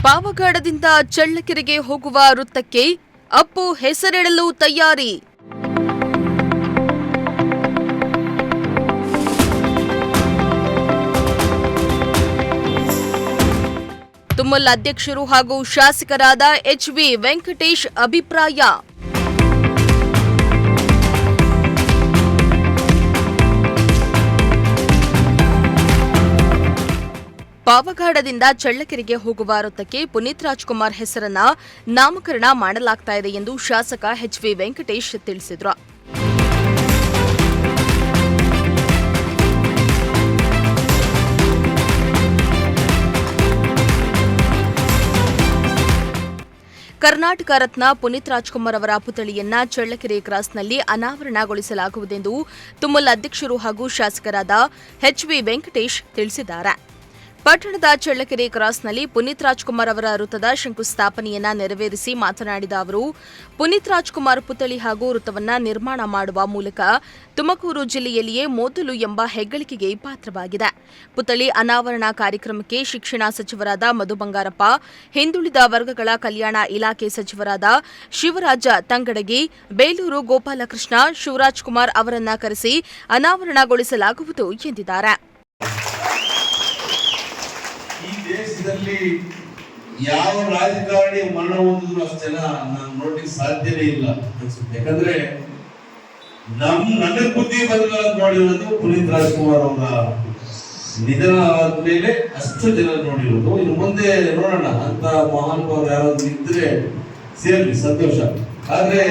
ಪಾವಗಡದಿಂದ ಚಳ್ಳಕೆರೆಗೆ ಹೋಗುವ ವೃತ್ತಕ್ಕೆ ಅಪ್ಪು ಹೆಸರಿಡಲು ತಯಾರಿ. ತುಮಲ್ ಅಧ್ಯಕ್ಷರು ಹಾಗೂ ಶಾಸಕರಾದ ಎಚ್.ವಿ. ವೆಂಕಟೇಶ್ ಅಭಿಪ್ರಾಯ. ಪಾವಗಡದಿಂದ ಚಳ್ಳಕೆರೆಗೆ ಹೋಗುವ ವೃತ್ತಕ್ಕೆ ಪುನೀತ್ ರಾಜ್ಕುಮಾರ್ ಹೆಸರನ್ನ ನಾಮಕರಣ ಮಾಡಲಾಗ್ತಾ ಇದೆ ಎಂದು ಶಾಸಕ ಎಚ್.ವಿ. ವೆಂಕಟೇಶ್ ತಿಳಿಸಿದರು. ಕರ್ನಾಟಕ ರತ್ನ ಪುನೀತ್ ರಾಜ್ಕುಮಾರ್ ಅವರ ಪುತ್ಥಳಿಯನ್ನ ಚಳ್ಳಕೆರೆ ಕ್ರಾಸ್ನಲ್ಲಿ ಅನಾವರಣಗೊಳಿಸಲಾಗುವುದೆಂದು ತುಮಲ್ ಅಧ್ಯಕ್ಷರು ಹಾಗೂ ಶಾಸಕರಾದ ಎಚ್.ವಿ. ವೆಂಕಟೇಶ್ ತಿಳಿಸಿದ್ದಾರೆ. ಪಟ್ಟಣದ ಚಳ್ಳಕೆರೆ ಕ್ರಾಸ್ನಲ್ಲಿ ಪುನೀತ್ ರಾಜ್ಕುಮಾರ್ ಅವರ ವೃತ್ತದ ಶಂಕುಸ್ಥಾಪನೆಯನ್ನ ನೆರವೇರಿಸಿ ಮಾತನಾಡಿದ ಅವರು, ಪುನೀತ್ ರಾಜ್ಕುಮಾರ್ ಪುತ್ಥಳಿ ಹಾಗೂ ವೃತ್ತವನ್ನ ನಿರ್ಮಾಣ ಮಾಡುವ ಮೂಲಕ ತುಮಕೂರು ಜಿಲ್ಲೆಯಲ್ಲಿಯೇ ಮೊದಲು ಎಂಬ ಹೆಗ್ಗಳಿಕೆಗೆ ಪಾತ್ರವಾಗಿದೆ. ಪುತ್ಥಳಿ ಅನಾವರಣ ಕಾರ್ಯಕ್ರಮಕ್ಕೆ ಶಿಕ್ಷಣ ಸಚಿವರಾದ ಮಧು ಬಂಗಾರಪ್ಪ, ಹಿಂದುಳಿದ ವರ್ಗಗಳ ಕಲ್ಯಾಣ ಇಲಾಖೆ ಸಚಿವರಾದ ಶಿವರಾಜ ತಂಗಡಗಿ, ಬೇಲೂರು ಗೋಪಾಲಕೃಷ್ಣ, ಶಿವರಾಜ್ ಕುಮಾರ್ ಅವರನ್ನ ಕರೆಸಿ ಅನಾವರಣಗೊಳಿಸಲಾಗುವುದು ಎಂದಿದ್ದಾರೆ. ದೇಶದಲ್ಲಿ ಯಾವ ರಾಜಕಾರಣಿ ಮರಣ ಹೊಂದಿದ್ರು ಅಷ್ಟು ಜನ ನಾನು ನೋಡ್ಲಿಕ್ಕೆ ಸಾಧ್ಯನೇ ಇಲ್ಲ ಅನ್ಸುತ್ತೆ. ಯಾಕಂದ್ರೆ ನನಗೆ ಬುದ್ಧಿ ಬದಲಾದ ನೋಡಿರೋದು ಪುನೀತ್ ರಾಜ್ಕುಮಾರ್ ಅವರ ನಿಧನ ಆದ ಮೇಲೆ ಅಷ್ಟು ಜನ ನೋಡಿರೋದು. ಇನ್ನು ಮುಂದೆ ನೋಡೋಣ ಅಂತ ಮಹಾನುಭಾವರು ಯಾರಾದ್ರೂ ಇದ್ರೆ ಸೇರ್ಲಿ, ಸಂತೋಷ. ಆದ್ರೆ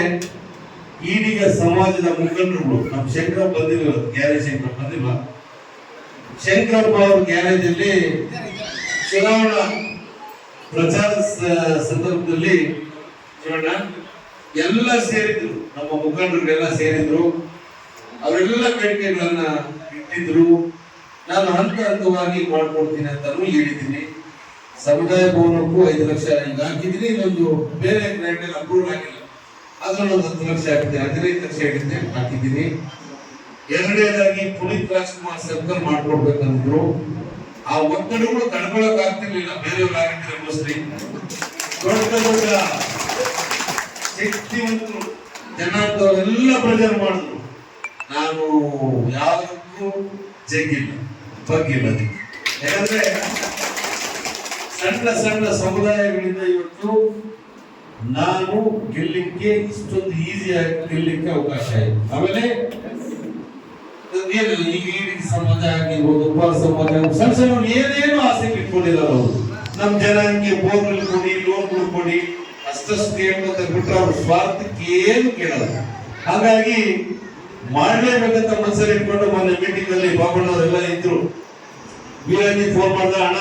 ಈಡೀಗ ಸಮಾಜದ ಮುಖಂಡರುಗಳು ನಮ್ಮ ಶಂಕರಪ್ಪ ಬಂದಿಲ್ಲ, ಗ್ಯಾರೇಜ್ ಶಂಕರಪ್ಪ ಬಂದಿಲ್ಲ. ಶಂಕರಪ್ಪ ಅವ್ರ ಗ್ಯಾರೇಜ್ ಅಲ್ಲಿ ಚುನಾವಣಾ ಪ್ರಚಾರ ಸಂದರ್ಭದಲ್ಲಿ ಎಲ್ಲ ಸೇರಿದ್ರು, ನಮ್ಮ ಮುಖಂಡರುಗಳೆಲ್ಲ ಸೇರಿದ್ರು, ಅವರೆಲ್ಲ ಬೇಡಿಕೆಗಳನ್ನ ಇಟ್ಟಿದ್ರು. ನಾನು ಹಂತ ಹಂತವಾಗಿ ಮಾಡ್ಕೊಡ್ತೀನಿ ಅಂತಾನು ಹೇಳಿದ್ದೀನಿ. ಸಮುದಾಯ ಭವನಕ್ಕೂ 5 ಲಕ್ಷ ಈಗ ಹಾಕಿದ್ದೀನಿ. ಇನ್ನೊಂದು ಬೇರೆ ಗ್ರಾಂಟ್ ಅಪ್ರೂವಲ್ ಆಗಿಲ್ಲ, ಅದ್ರಲ್ಲೊಂದು 10 ಲಕ್ಷ ಹಾಕಿದ್ದೀನಿ, 15 ಲಕ್ಷ ಹಾಕಿದ್ದೀನಿ. ಎರಡನೇದಾಗಿ ಪುನೀತ್ ರಾಜ್ಕುಮಾರ್ ಸರ್ಕಲ್ ಮಾಡ್ಕೊಡ್ಬೇಕಂದ್ರು. ಆ ಒತ್ತಡಗಳು ತಡ್ಕೊಳಕ್ ಆಗ್ತಿರ್ಲಿಲ್ಲ, ಬೇರೆಯವ್ರಾಗಿದ್ರೆ ಮೋಸ್ಟ್ಲಿ. ದೊಡ್ಡ ದೊಡ್ಡ ಶಕ್ತಿವಂತರು ಜನಾಂಗದವರೆಲ್ಲ ಪ್ರೆಷರ್ ಮಾಡಿದ್ರು. ನಾನು ಯಾವುದಕ್ಕೂ ಜಗ್ಗಿಲ್ಲ, ಬಗ್ಗಿಲ್ಲ. ಯಾಕಂದ್ರೆ ಸಣ್ಣ ಸಣ್ಣ ಸಮುದಾಯಗಳಿಂದ ಇವತ್ತು ನಾನು ಗೆಲ್ಲಿಕ್ಕೆ ಇಷ್ಟೊಂದು ಈಸಿಯಾಗಿ ಗೆಲ್ಲಿಕ್ಕೆ ಅವಕಾಶ ಆಯಿತು. ಆಮೇಲೆ ಈಗ ಸಮಾಜ ಆಗಿರ್ಬೋದು, ಉಪ ಸಮಾಜ, ಸಣ್ಣ ಸಣ್ಣ ಏನೇನು ಆಸೆ ಇಟ್ಕೊಂಡಿದ್ದಾರೆ ಅವರು. ನಮ್ ಜನಾಂಗಕ್ಕೆ ಬೋರ್ಗಳು ಕೊಡಿ, ಲೋನ್ಗಳು ಕೊಡಿ, ಅಷ್ಟಷ್ಟು ಕೇಳ್ಕೊಂತ ಬಿಟ್ರೆ ಅವ್ರ ಸ್ವಾರ್ಥಕ್ಕೆ ಏನು ಕೇಳಲ್ಲ. ಹಾಗಾಗಿ ಮಾಡ್ಲೇಬೇಕಂತ ಮನಸ್ಸಲ್ಲಿ ಇಟ್ಕೊಂಡು ಮೊನ್ನೆ ಮೀಟಿಂಗ್ ಅಲ್ಲಿ ಬಾಬಣ್ಣವರೆಲ್ಲ ಇದ್ರು. ವೀರಾಜಿ ಫೋನ್ ಮಾಡ್ದ, ಅಣ್ಣ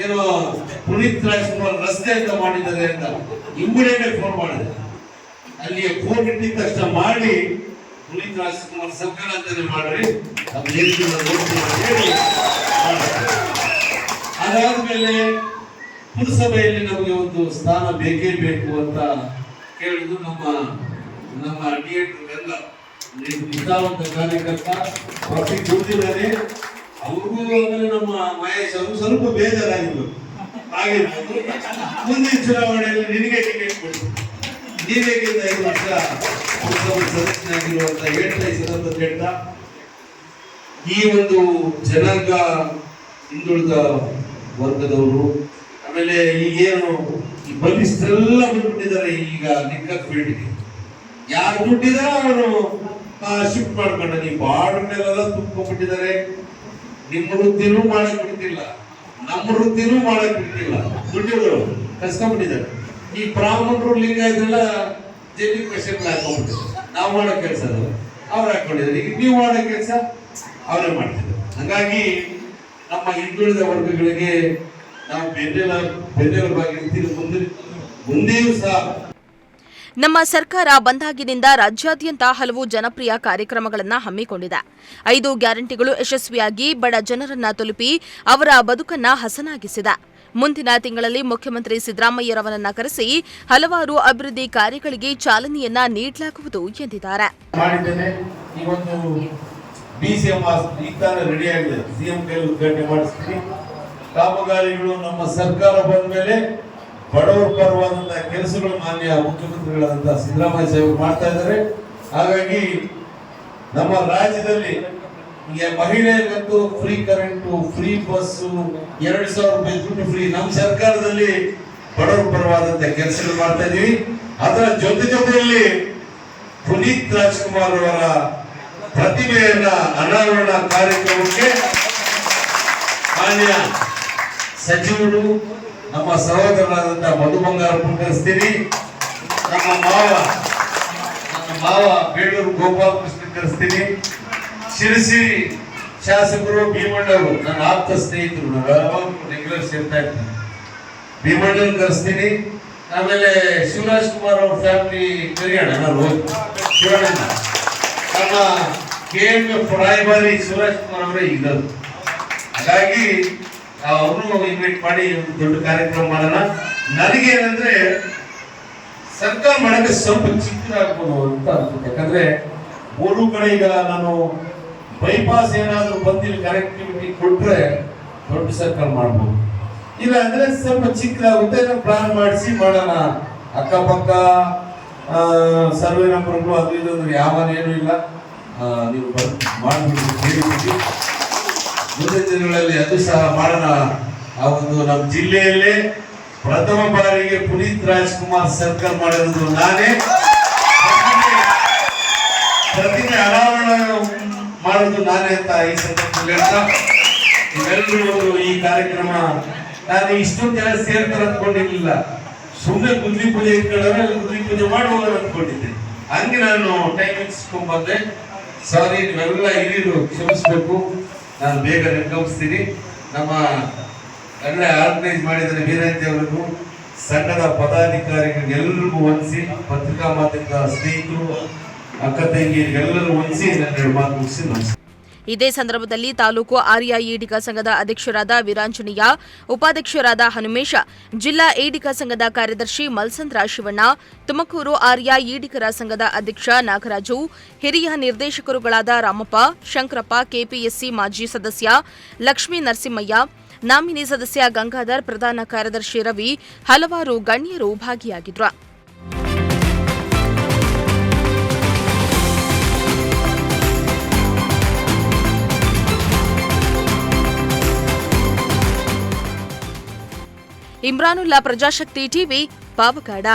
ಏನೋ ಪುನೀತ್ ರಾಜ್ಕುಮಾರ್ ರಸ್ತೆ ಅಂತ ಮಾಡಿದ್ದಾರೆ ಅಂತ ಇಮಿಡಿಯೇಟ್ ಫೋನ್ ಮಾಡಿದೆ. ಅಲ್ಲಿ ಫೋನ್ ಇಟ್ಟಿದ ತಕ್ಷಣ ಮಾಡಿ ಪುನೀತ್ ರಾಜ್ಕುಮಾರ್ ಸರ್ಕಾರ ಅಂತಾನೆ ಮಾಡ್ರಿ, ಅದಾದ್ಮೇಲೆ ಪುರಸಭೆಯಲ್ಲಿ ನಮಗೆ ಒಂದು ಸ್ಥಾನ ಬೇಕೇ ಬೇಕು ಅಂತ ಕೇಳಿದ್ರು. ನಮ್ಮ ಅಡಿಯೇಟರ್ ಎಲ್ಲ ನಿಷ್ಠಾವಂತ ಕಾರ್ಯಕರ್ತ ಟ್ರಾಫಿಕ್ ದುಡ್ದಿದ್ದಾರೆ. ಅವ್ರಿಗೂ ಆಮೇಲೆ ನಮ್ಮ ಮಹೇಶ್ ಅವರು ಸ್ವಲ್ಪ ಬೇಜಾರಾಗಿದ್ರು. ಆಗಿರ್ಬೋದು, ಮುಂದಿನ ಚುನಾವಣೆಯಲ್ಲಿ ನಿನಗೆ ಟಿಕೆಟ್ ಕೊಡ್ತು, ನೀವೇಗಿಂದ 5 ವರ್ಷ ಸದಸ್ಯನಾಗಿರುವಂತ ಹೇಳ್ತಾ ಈ ಒಂದು ಜನಾಂಗ, ಹಿಂದುಳಿದ ವರ್ಗದವರು, ಆಮೇಲೆ ಈಗೇನು ಈ ಬಲಿಷ್ಠರೆಲ್ಲ ಬಂದ್ಬಿಟ್ಟಿದ್ದಾರೆ. ಈಗ ನಿಕ್ಕತ್ ಫೀಲ್ಡ್ಗೆ ಯಾರು ದುಡ್ಡಿದಾರ ಅವರು ಶಿಫ್ಟ್ ಮಾಡ್ಕೊಂಡ. ನೀವು ಬಾರ್ಡ್ನೆಲ್ಲ ತುಂಬಿಕೊಂಡಿದ್ದಾರೆ. ನಿಮ್ಮ ವೃತ್ತಿನೂ ಮಾಡಕ್ ಬಿಡ್ತಿಲ್ಲ, ನಮ್ಮ ವೃತ್ತಿನೂ ಮಾಡಕ್ ಬಿಡ್ತಿಲ್ಲ. ದುಡ್ಡುಗಳು ಕಸ್ಕೊಂಡ್ಬಿಟ್ಟಿದ್ದಾರೆ. ಈ ಬ್ರಾಹ್ಮಣರು, ಲಿಂಗಾಯತರೆಲ್ಲ ಜಲ್ಲಿ ಕ್ವೆಶ್ಚನ್ ಹಾಕೊಂಡ್ಬಿಟ್ಟಿದ್ದಾರೆ. ನಾವು ಮಾಡೋ ಕೆಲಸ ಅವ್ರು ಹಾಕೊಂಡಿದ್ದಾರೆ. ಈಗ ನೀವು ಮಾಡೋ ಕೆಲಸ ಅವರೇ ಮಾಡ್ತಿದ್ದಾರೆ. ಹಾಗಾಗಿ ನಮ್ಮ ಹಿಂದುಳಿದ ವರ್ಗಗಳಿಗೆ ನಾವು ಬೆನ್ನೆಲುಬಾಗಿರ್ತೀವಿ ಮುಂದೆಯೂ ಸಹ. ನಮ್ಮ ಸರ್ಕಾರ ಬಂದಾಗಿನಿಂದ ರಾಜ್ಯಾದ್ಯಂತ ಹಲವು ಜನಪ್ರಿಯ ಕಾರ್ಯಕ್ರಮಗಳನ್ನು ಹಮ್ಮಿಕೊಂಡಿದೆ. 5 ಗ್ಯಾರಂಟಿಗಳು ಯಶಸ್ವಿಯಾಗಿ ಬಡ ಜನರನ್ನ ತಲುಪಿ ಅವರ ಬದುಕನ್ನ ಹಸನಾಗಿಸಿದೆ. ಮುಂದಿನ ತಿಂಗಳಲ್ಲಿ ಮುಖ್ಯಮಂತ್ರಿ ಸಿದ್ದರಾಮಯ್ಯರವರನ್ನ ಕರೆಸಿ ಹಲವಾರು ಅಭಿವೃದ್ಧಿ ಕಾರ್ಯಗಳಿಗೆ ಚಾಲನೆಯನ್ನ ನೀಡಲಾಗುವುದು ಎಂದಿದ್ದಾರೆ. ಕಾಮಗಾರಿಗಳು ನಮ್ಮ ಸರ್ಕಾರ ಬಂದ ಮೇಲೆ ಪರವಾದಂತಹ ಕೆಲಸಗಳು ಮಾನ್ಯ ಮುಖ್ಯಮಂತ್ರಿಗಳಾದಂತಹ ಸಿದ್ದರಾಮಯ್ಯ ಸಾಹೇಬರು ಮಾಡ್ತಾ ಇದ್ದಾರೆ. ಹಾಗಾಗಿ ನಮ್ಮ ರಾಜ್ಯದಲ್ಲಿ ಈಗ ಮಹಿಳೆಯರಿಗಂತೂ ಫ್ರೀ ಕರೆಂಟು, ಫ್ರೀ ಬಸ್ಸು, 2,000 ರೂಪಾಯಿ ದುಡ್ಡು ಫ್ರೀ. ನಮ್ಮ ಸರ್ಕಾರದಲ್ಲಿ ಬಡವರ ಪರವಾದಂತಹ ಕೆಲಸಗಳು ಮಾಡ್ತಾ ಇದೀವಿ. ಅದರ ಜೊತೆಯಲ್ಲಿ ಪುನೀತ್ ರಾಜ್ಕುಮಾರ್ ಅವರ ಪ್ರತಿಮೆಯನ್ನ ಅನಾವರಣ ಕಾರ್ಯಕ್ರಮಕ್ಕೆ ಮಾನ್ಯ ಸಚಿವರು ನಮ್ಮ ಸಹೋದರರಾದಂತಹ ಮಧು ಬಂಗಾರಪ್ಪ ಕರೆಸ್ತೀನಿ. ನಮ್ಮ ಮಾವ ಬೇಳೂರು ಗೋಪಾಲಕೃಷ್ಣ ಕರೆಸ್ತೀನಿ. ಶಿರಸಿ ಶಾಸಕರು ಭೀಮಣ್ಣವರು ನನ್ನ ಆಪ್ತ ಸ್ನೇಹಿತರು, ರೆಗ್ಯುಲರ್ ಸೇರ್ತಾ ಇರ್ತೀನಿ. ಭೀಮಣ್ಣನ ಕರೆಸ್ತೀನಿ. ಆಮೇಲೆ ಶಿವರಾಜ್ ಕುಮಾರ್ ಅವ್ರ ಫ್ಯಾಮಿಲಿ ಕರಿಯೋಣ. ಶಿವಣ್ಣ ನಮ್ಮ KMF ರಾಯಭಾರಿ ಶಿವರಾಜ್ ಕುಮಾರ್ ಅವರೇ ಇದ್ದದ್ದು. ಹಾಗಾಗಿ ಅವ್ರನ್ನು ಇನ್ವೈಟ್ ಮಾಡಿ ಒಂದು ದೊಡ್ಡ ಕಾರ್ಯಕ್ರಮ ಮಾಡೋಣ. ನನಗೇನಂದ್ರೆ ಸರ್ಕಾರ ಮಾಡಕ್ಕೆ ಸ್ವಲ್ಪ ಚಿಕ್ಕದಾಗ್ಬೋದು ಅಂತ ಅನ್ಸುತ್ತೆ. ಯಾಕಂದ್ರೆ ಮೂರು ಕಡೆ ಈಗ ನಾನು ಬೈಪಾಸ್ ಏನಾದ್ರು ಬಂದಿಲ್ಲ ಕನೆಕ್ಟಿವಿಟಿ ಕೊಟ್ರೆ ದೊಡ್ಡ ಸರ್ಕಾರ ಮಾಡ್ಬೋದು. ಇಲ್ಲ ಅಂದ್ರೆ ಸ್ವಲ್ಪ ಚಿಕ್ಕದಾಗುತ್ತೆ. ನಾವು ಪ್ಲಾನ್ ಮಾಡಿಸಿ ಮಾಡೋಣ. ಅಕ್ಕಪಕ್ಕ ಸರ್ವೆ ನಂಬರ್ಗಳು ಅದು ಇದು ಯಾವನೇನು ಇಲ್ಲ, ನೀವು ಮಾಡ್ಬಿಟ್ಟು ಮುಂದಿನ ದಿನಗಳಲ್ಲಿ ಅದು ಸಹ ಮಾಡೋಣ. ಆ ಒಂದು ನಮ್ಮ ಜಿಲ್ಲೆಯಲ್ಲೇ ಪ್ರಥಮ ಬಾರಿಗೆ ಪುನೀತ್ ರಾಜ್ಕುಮಾರ್ ಸರ್ಕಲ್ ಮಾಡಿರೋದು ನಾನೇ. ಪ್ರತಿಮೆ ಅನಾವರಣ ಮಾಡೋದು ನಾನೇ ಅಂತ ಈ ಸಂದರ್ಭದಲ್ಲಿ ಇವೆಲ್ಲರೂ ಈ ಕಾರ್ಯಕ್ರಮ ನಾನು ಇಷ್ಟೊಂದು ಜನ ಸೇರ್ತಾರೆ ಅಂದ್ಕೊಂಡಿರ್ಲಿಲ್ಲ. ಸುಮ್ಮನೆ ಗುದ್ಲಿ ಪೂಜೆ ಇಟ್ಕೊಂಡ್ರೆ ಗುದ್ಲಿ ಪೂಜೆ ಮಾಡುವಾಗ ಅಂದ್ಕೊಂಡಿದ್ದೆ. ಹಂಗೆ ನಾನು ಟೈಮ್ ಇಸ್ಕೊಂಡ್ ಬಂದೆ. ಸಾರಿ, ನೀವೆಲ್ಲ ಹಿರಿಯರು ಕ್ಷಮಿಸ್ಬೇಕು. ನಾನು ಬೇಗ ನಿರ್ಗಮಿಸ್ತೀನಿ. ನಮ್ಮ ಎಲ್ಲ ಆರ್ಗನೈಸ್ ಮಾಡಿದರೆ ವೀರಂತಿ ಅವರಿಗೂ, ಸಂಘದ ಪದಾಧಿಕಾರಿಗಳಿಗೆಲ್ಲರಿಗೂ ವಂದಿಸಿ, ಪತ್ರಿಕಾ ಮಾಧ್ಯಮದ ಸ್ನೇಹಿತರು, ಅಕ್ಕ ತಂಗಿಯರಿಗೆಲ್ಲರೂ ವಂದಿಸಿ ನನ್ನ ಮಾತು ಮುಗಿಸಿ ನಮಸ್ಕಾರ. ಇದೇ ಸಂದರ್ಭದಲ್ಲಿ ತಾಲೂಕು ಆರ್ಯ ಈಡಿಗ ಸಂಘದ ಅಧ್ಯಕ್ಷರಾದ ವೀರಾಂಜನೇಯ, ಉಪಾಧ್ಯಕ್ಷರಾದ ಹನುಮೇಶ, ಜಿಲ್ಲಾ ಈಡಿಗ ಸಂಘದ ಕಾರ್ಯದರ್ಶಿ ಮಲ್ಸಂದ್ರ ಶಿವಣ್ಣ, ತುಮಕೂರು ಆರ್ಯ ಈಡಿಗರ ಸಂಘದ ಅಧ್ಯಕ್ಷ ನಾಗರಾಜು, ಹಿರಿಯ ನಿರ್ದೇಶಕರುಗಳಾದ ರಾಮಪ್ಪ, ಶಂಕರಪ್ಪ, ಕೆಪಿಎಸ್ಸಿ ಮಾಜಿ ಸದಸ್ಯ ಲಕ್ಷ್ಮೀ ನರಸಿಂಹಯ್ಯ, ನಾಮಿನಿ ಸದಸ್ಯ ಗಂಗಾಧರ್, ಪ್ರಧಾನ ಕಾರ್ಯದರ್ಶಿ ರವಿ, ಹಲವಾರು ಗಣ್ಯರು ಭಾಗಿಯಾಗಿದ್ದರು. ಇಮ್ರಾನುಲ್ಲಾ, ಪ್ರಜಾಶಕ್ತಿ ಟಿವಿ, ಪಾವಗಡ.